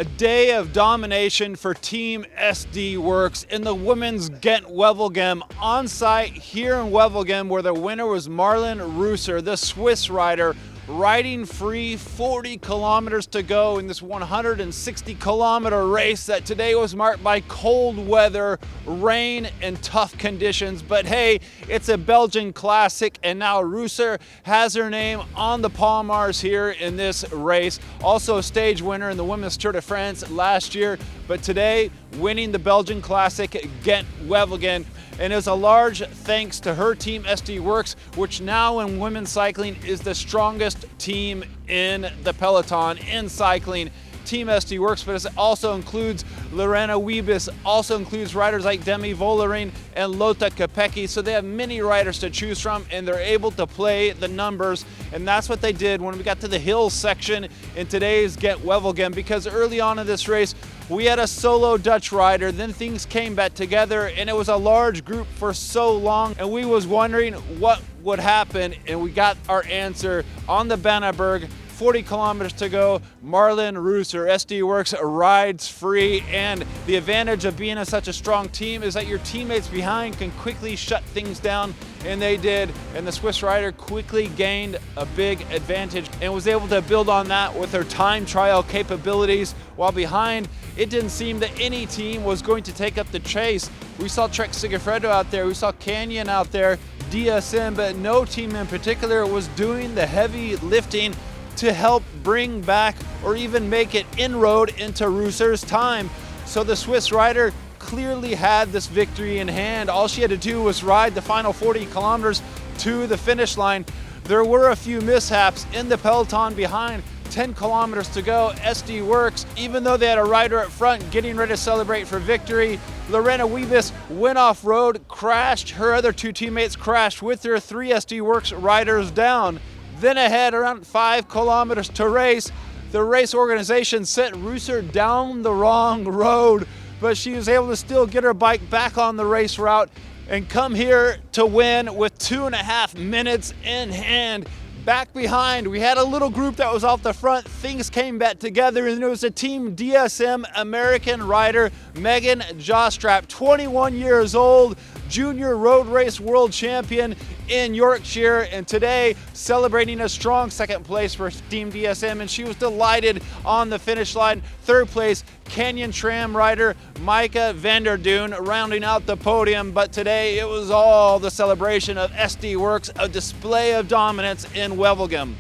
A day of domination for Team SD Worx in the women's Gent-Wevelgem on site here in Wevelgem, where the winner was Marlen Reusser, the Swiss rider, riding free, 40 kilometers to go in this 160-kilometer race that today was marked by cold weather, rain, and tough conditions. But hey, it's a Belgian classic, and now Reusser has her name on the palmars here in this race. Also a stage winner in the Women's Tour de France last year, but today winning the Belgian classic Gent-Wevelgem. And it's a large thanks to her team, SD Worx, which now in women's cycling is the strongest team in the peloton in cycling. Team SD Worx, but it also includes Lorena Wiebes, also includes riders like Demi Vollering and Lotta Kopecky. So they have many riders to choose from, and they're able to play the numbers. And that's what they did when we got to the hills section in today's Gent-Wevelgem, because early on in this race, we had a solo Dutch rider, then things came back together, and it was a large group for so long, and we was wondering what would happen, and we got our answer on the Banneberg. 40 kilometers to go, Marlen Reusser, SD Worx rides free, and the advantage of being in such a strong team is that your teammates behind can quickly shut things down, and they did, and the Swiss rider quickly gained a big advantage and was able to build on that with her time trial capabilities, while behind, it didn't seem that any team was going to take up the chase. We saw Trek Segafredo out there, we saw Canyon out there, DSM, but no team in particular was doing the heavy lifting to help bring back or even make it inroad into Reusser's time. So the Swiss rider clearly had this victory in hand. All she had to do was ride the final 40 kilometers to the finish line. There were a few mishaps in the peloton behind. 10 kilometers to go, SD Worx, even though they had a rider up front getting ready to celebrate for victory, Lorena Wiebes went off road, crashed. Her other two teammates crashed with her, 3 SD Worx riders down. Then ahead, around 5 kilometers to race, the race organization sent Reusser down the wrong road, but she was able to still get her bike back on the race route and come here to win with 2.5 minutes in hand. Back behind, we had a little group that was off the front. Things came back together, and it was a Team DSM American rider, Megan Jostrap, 21 years old, junior road race world champion in Yorkshire, and today celebrating a strong second place for Team DSM, and she was delighted on the finish line. Third place, Canyon Tram rider Micah Vanderdoen rounding out the podium, but today it was all the celebration of SD Worx, a display of dominance in Wevelgem.